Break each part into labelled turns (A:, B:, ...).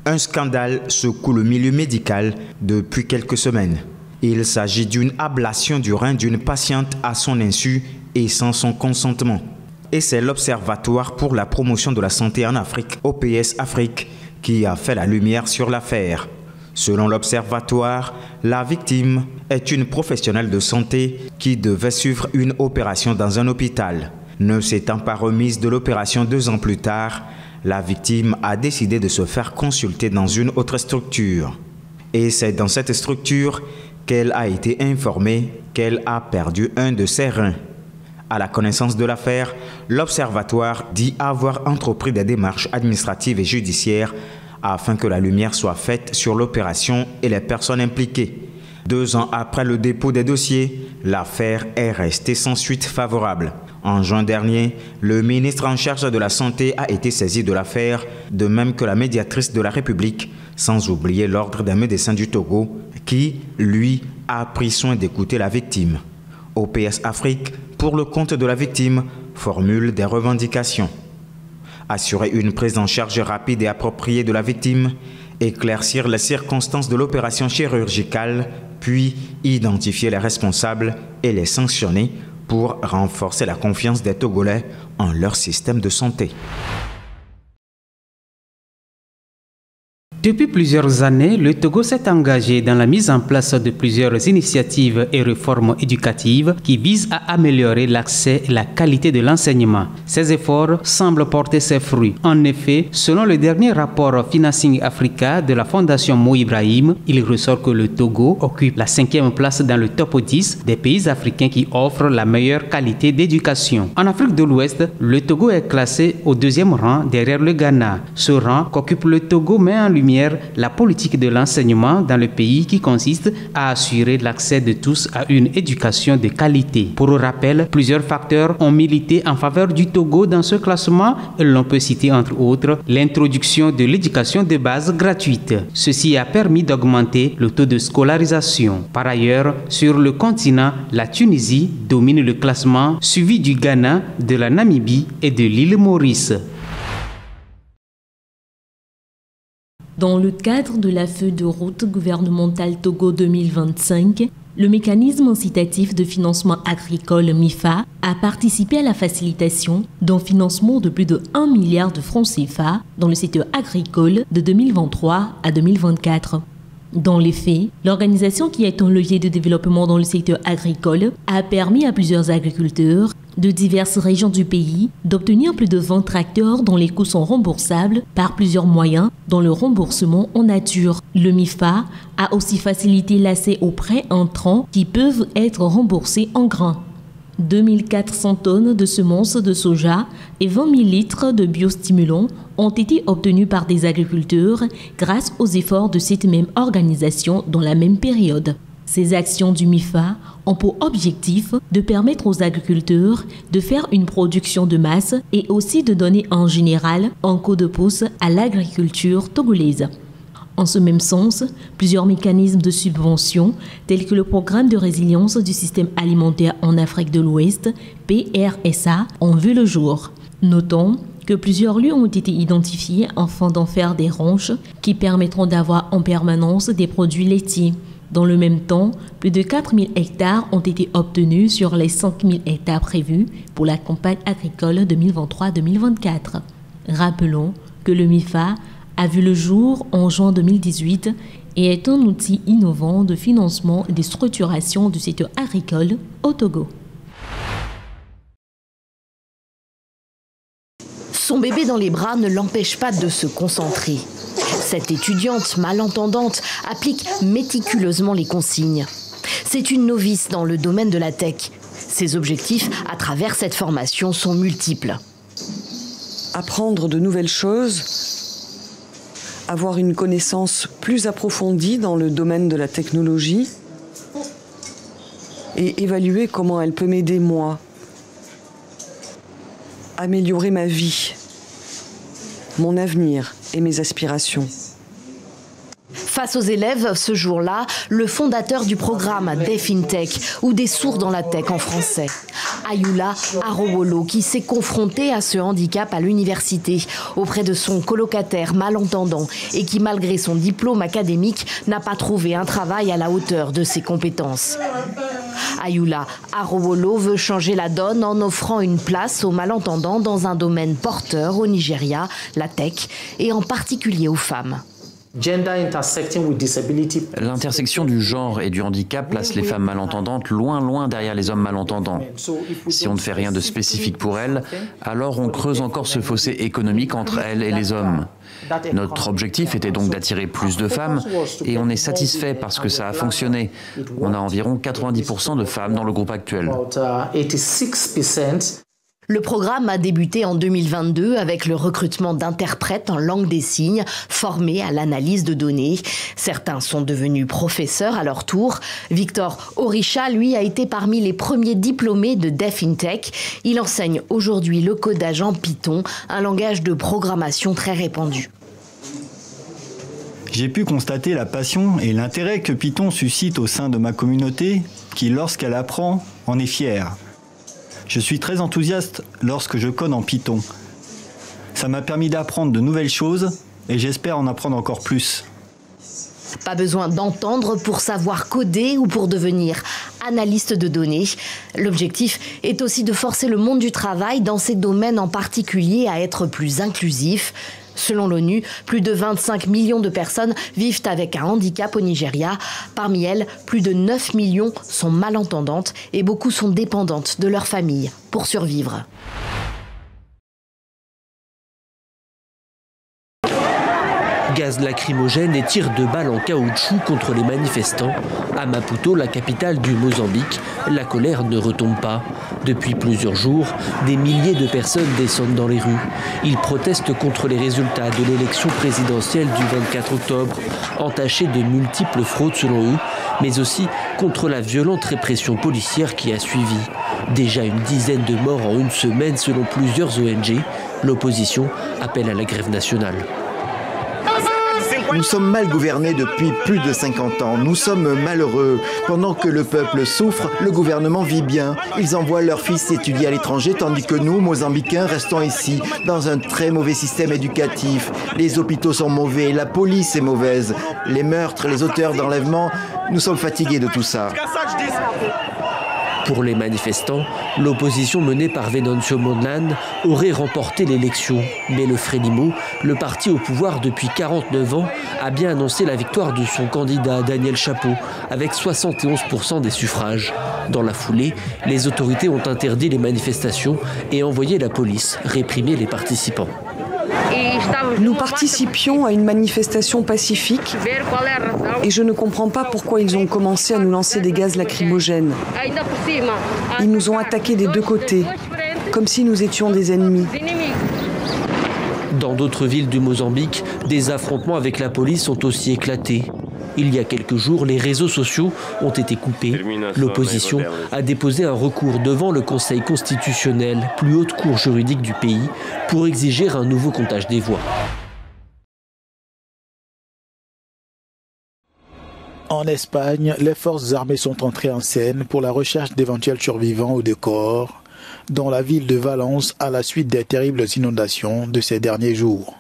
A: Un scandale secoue le milieu médical depuis quelques semaines. Il s'agit d'une ablation du rein d'une patiente à son insu et sans son consentement. Et c'est l'Observatoire pour la promotion de la santé en Afrique, OPS Afrique, qui a fait la lumière sur l'affaire. Selon l'Observatoire, la victime est une professionnelle de santé qui devait suivre une opération dans un hôpital. Ne s'étant pas remise de l'opération 2 ans plus tard, la victime a décidé de se faire consulter dans une autre structure. Et c'est dans cette structure qu'elle a été informée qu'elle a perdu un de ses reins. À la connaissance de l'affaire, l'Observatoire dit avoir entrepris des démarches administratives et judiciaires afin que la lumière soit faite sur l'opération et les personnes impliquées. 2 ans après le dépôt des dossiers, l'affaire est restée sans suite favorable. En juin dernier, le ministre en charge de la Santé a été saisi de l'affaire, de même que la médiatrice de la République, sans oublier l'Ordre des médecins du Togo, qui, lui, a pris soin d'écouter la victime. OPS Afrique, pour le compte de la victime, formule des revendications. Assurer une prise en charge rapide et appropriée de la victime, éclaircir les circonstances de l'opération chirurgicale, puis identifier les responsables et les sanctionner pour renforcer la confiance des Togolais en leur système de santé.
B: Depuis plusieurs années, le Togo s'est engagé dans la mise en place de plusieurs initiatives et réformes éducatives qui visent à améliorer l'accès et la qualité de l'enseignement. Ces efforts semblent porter ses fruits. En effet, selon le dernier rapport Financing Africa de la Fondation Mo Ibrahim, il ressort que le Togo occupe la 5e place dans le top 10 des pays africains qui offrent la meilleure qualité d'éducation. En Afrique de l'Ouest, le Togo est classé au 2e rang derrière le Ghana. Ce rang qu'occupe le Togo met en lumière la politique de l'enseignement dans le pays qui consiste à assurer l'accès de tous à une éducation de qualité. Pour rappel, plusieurs facteurs ont milité en faveur du Togo dans ce classement. L'on peut citer entre autres l'introduction de l'éducation de base gratuite. Ceci a permis d'augmenter le taux de scolarisation. Par ailleurs, sur le continent, la Tunisie domine le classement, suivi du Ghana, de la Namibie et de l'île Maurice.
C: Dans le cadre de la feuille de route gouvernementale Togo 2025, le mécanisme incitatif de financement agricole MIFA a participé à la facilitation d'un financement de plus de 1 milliard de francs CFA dans le secteur agricole de 2023 à 2024. Dans les faits, l'organisation qui est un levier de développement dans le secteur agricole a permis à plusieurs agriculteurs de diverses régions du pays d'obtenir plus de 20 tracteurs dont les coûts sont remboursables par plusieurs moyens, dont le remboursement en nature. Le MIFA a aussi facilité l'accès aux prêts entrants qui peuvent être remboursés en grains. 2400 tonnes de semences de soja et 20 000 litres de biostimulants ont été obtenus par des agriculteurs grâce aux efforts de cette même organisation dans la même période. Ces actions du MIFA ont pour objectif de permettre aux agriculteurs de faire une production de masse et aussi de donner en général un coup de pouce à l'agriculture togolaise. En ce même sens, plusieurs mécanismes de subvention, tels que le programme de résilience du système alimentaire en Afrique de l'Ouest, PRSA, ont vu le jour. Notons que plusieurs lieux ont été identifiés afin d'en faire des ranches qui permettront d'avoir en permanence des produits laitiers. Dans le même temps, plus de 4 000 hectares ont été obtenus sur les 5 000 hectares prévus pour la campagne agricole 2023-2024. Rappelons que le MIFA a vu le jour en juin 2018 et est un outil innovant de financement et de structuration du secteur agricole au Togo.
D: Son bébé dans les bras ne l'empêche pas de se concentrer. Cette étudiante malentendante applique méticuleusement les consignes. C'est une novice dans le domaine de la tech. Ses objectifs à travers cette formation sont multiples.
E: Apprendre de nouvelles choses, avoir une connaissance plus approfondie dans le domaine de la technologie et évaluer comment elle peut m'aider moi, améliorer ma vie, mon avenir et mes aspirations.
D: Face aux élèves, ce jour-là, le fondateur du programme Deaf in Tech, ou des sourds dans la tech en français, Ayula Arowolo, qui s'est confronté à ce handicap à l'université auprès de son colocataire malentendant et qui, malgré son diplôme académique, n'a pas trouvé un travail à la hauteur de ses compétences. Ayula Arowolo veut changer la donne en offrant une place aux malentendants dans un domaine porteur au Nigeria, la tech, et en particulier aux femmes.
F: L'intersection du genre et du handicap place les femmes malentendantes loin derrière les hommes malentendants. Si on ne fait rien de spécifique pour elles, alors on creuse encore ce fossé économique entre elles et les hommes. Notre objectif était donc d'attirer plus de femmes et on est satisfait parce que ça a fonctionné. On a environ 90% de femmes dans le groupe actuel.
D: Le programme a débuté en 2022 avec le recrutement d'interprètes en langue des signes formés à l'analyse de données. Certains sont devenus professeurs à leur tour. Victor Orisha, lui, a été parmi les premiers diplômés de Deaf in Tech. Il enseigne aujourd'hui le codage en Python, un langage de programmation très répandu.
G: J'ai pu constater la passion et l'intérêt que Python suscite au sein de ma communauté, qui, lorsqu'elle apprend, en est fière. Je suis très enthousiaste lorsque je code en Python. Ça m'a permis d'apprendre de nouvelles choses et j'espère en apprendre encore plus.
D: Pas besoin d'entendre pour savoir coder ou pour devenir analyste de données. L'objectif est aussi de forcer le monde du travail dans ces domaines en particulier à être plus inclusif. Selon l'ONU, plus de 25 millions de personnes vivent avec un handicap au Nigeria. Parmi elles, plus de 9 millions sont malentendantes et beaucoup sont dépendantes de leur famille pour survivre.
H: Gaz lacrymogène et tirs de balles en caoutchouc contre les manifestants. À Maputo, la capitale du Mozambique, la colère ne retombe pas. Depuis plusieurs jours, des milliers de personnes descendent dans les rues. Ils protestent contre les résultats de l'élection présidentielle du 24 octobre, entachés de multiples fraudes selon eux, mais aussi contre la violente répression policière qui a suivi. Déjà une dizaine de morts en une semaine selon plusieurs ONG. L'opposition appelle à la grève nationale.
I: Nous sommes mal gouvernés depuis plus de 50 ans. Nous sommes malheureux. Pendant que le peuple souffre, le gouvernement vit bien. Ils envoient leurs fils étudier à l'étranger, tandis que nous, Mozambicains, restons ici, dans un très mauvais système éducatif. Les hôpitaux sont mauvais, la police est mauvaise. Les meurtres, les auteurs d'enlèvements, nous sommes fatigués de tout ça.
H: Pour les manifestants, l'opposition menée par Venancio Mondlane aurait remporté l'élection. Mais le Frelimo, le parti au pouvoir depuis 49 ans, a bien annoncé la victoire de son candidat Daniel Chapo, avec 71% des suffrages. Dans la foulée, les autorités ont interdit les manifestations et envoyé la police réprimer les participants.
E: Nous participions à une manifestation pacifique et je ne comprends pas pourquoi ils ont commencé à nous lancer des gaz lacrymogènes. Ils nous ont attaqués des deux côtés, comme si nous étions des ennemis.
H: Dans d'autres villes du Mozambique, des affrontements avec la police ont aussi éclaté. Il y a quelques jours, les réseaux sociaux ont été coupés. L'opposition a déposé un recours devant le Conseil constitutionnel, plus haute cour juridique du pays, pour exiger un nouveau comptage des voix.
J: En Espagne, les forces armées sont entrées en scène pour la recherche d'éventuels survivants ou de corps dans la ville de Valence à la suite des terribles inondations de ces derniers jours.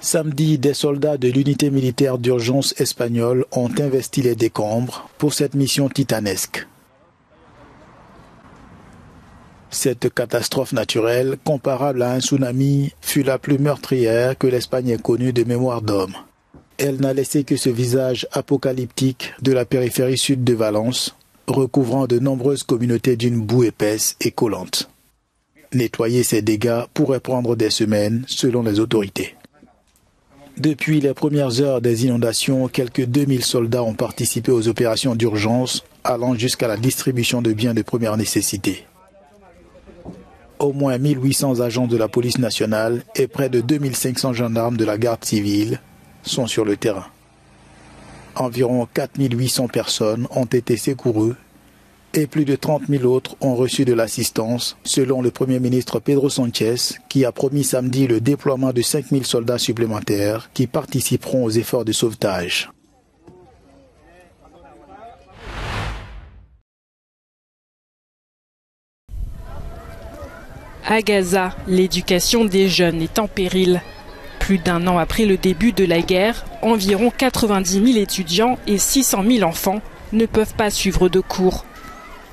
J: Samedi, des soldats de l'unité militaire d'urgence espagnole ont investi les décombres pour cette mission titanesque. Cette catastrophe naturelle, comparable à un tsunami, fut la plus meurtrière que l'Espagne ait connue de mémoire d'homme. Elle n'a laissé que ce visage apocalyptique de la périphérie sud de Valence, recouvrant de nombreuses communautés d'une boue épaisse et collante. Nettoyer ces dégâts pourrait prendre des semaines, selon les autorités. Depuis les premières heures des inondations, quelques 2000 soldats ont participé aux opérations d'urgence, allant jusqu'à la distribution de biens de première nécessité. Au moins 1800 agents de la police nationale et près de 2500 gendarmes de la garde civile sont sur le terrain. Environ 4800 personnes ont été secourues et plus de 30 000 autres ont reçu de l'assistance, selon le Premier ministre Pedro Sanchez, qui a promis samedi le déploiement de 5 000 soldats supplémentaires qui participeront aux efforts de sauvetage.
K: À Gaza, l'éducation des jeunes est en péril. Plus d'un an après le début de la guerre, environ 90 000 étudiants et 600 000 enfants ne peuvent pas suivre de cours.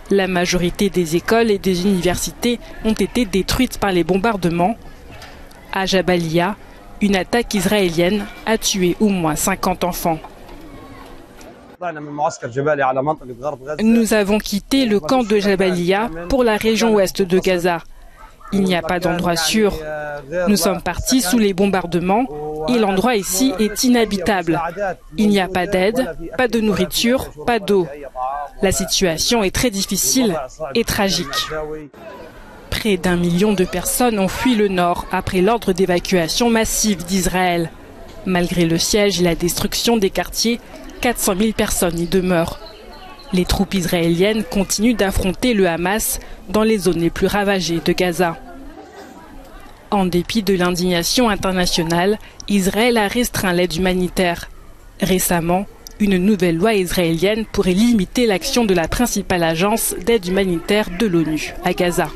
K: La majorité des écoles et des universités ont été détruites par les bombardements. À Jabalia, une attaque israélienne a tué au moins 50 enfants. Nous avons quitté le camp de Jabalia pour la région ouest de Gaza. Il n'y a pas d'endroit sûr. Nous sommes partis sous les bombardements et l'endroit ici est inhabitable. Il n'y a pas d'aide, pas de nourriture, pas d'eau. La situation est très difficile et tragique. Près d'1 million de personnes ont fui le nord après l'ordre d'évacuation massive d'Israël. Malgré le siège et la destruction des quartiers, 400 000 personnes y demeurent. Les troupes israéliennes continuent d'affronter le Hamas dans les zones les plus ravagées de Gaza. En dépit de l'indignation internationale, Israël a restreint l'aide humanitaire. Récemment, une nouvelle loi israélienne pourrait limiter l'action de la principale agence d'aide humanitaire de l'ONU à Gaza.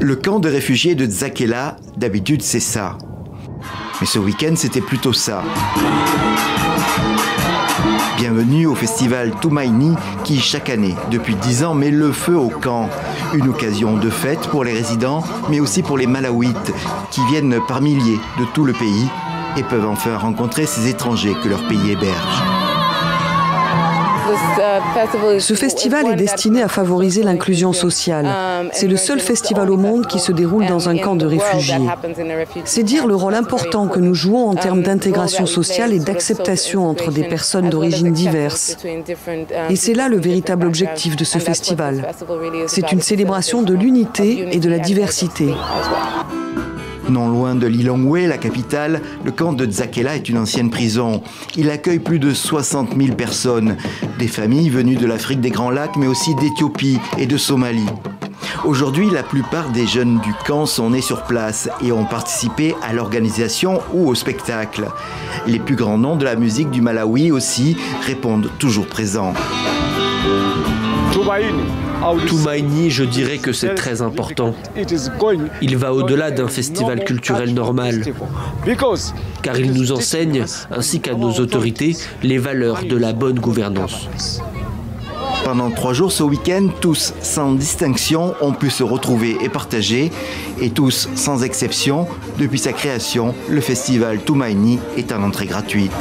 I: Le camp de réfugiés de Tzakela, d'habitude c'est ça. Mais ce week-end, c'était plutôt ça. Bienvenue au festival Toumaïni qui, chaque année, depuis 10 ans, met le feu au camp. Une occasion de fête pour les résidents, mais aussi pour les Malawites qui viennent par milliers de tout le pays et peuvent enfin rencontrer ces étrangers que leur pays héberge.
E: Ce festival est destiné à favoriser l'inclusion sociale. C'est le seul festival au monde qui se déroule dans un camp de réfugiés. C'est dire le rôle important que nous jouons en termes d'intégration sociale et d'acceptation entre des personnes d'origines diverses. Et c'est là le véritable objectif de ce festival. C'est une célébration de l'unité et de la diversité.
I: Non loin de Lilongwe, la capitale, le camp de Tzakela est une ancienne prison. Il accueille plus de 60 000 personnes, des familles venues de l'Afrique des Grands Lacs, mais aussi d'Éthiopie et de Somalie. Aujourd'hui, la plupart des jeunes du camp sont nés sur place et ont participé à l'organisation ou au spectacle. Les plus grands noms de la musique du Malawi aussi répondent toujours présents.
H: Toumaïni, je dirais que c'est très important. Il va au-delà d'un festival culturel normal, car il nous enseigne, ainsi qu'à nos autorités, les valeurs de la bonne gouvernance.
I: Pendant 3 jours ce week-end, tous, sans distinction, ont pu se retrouver et partager. Et tous, sans exception, depuis sa création, le festival Toumaïni est en entrée gratuite.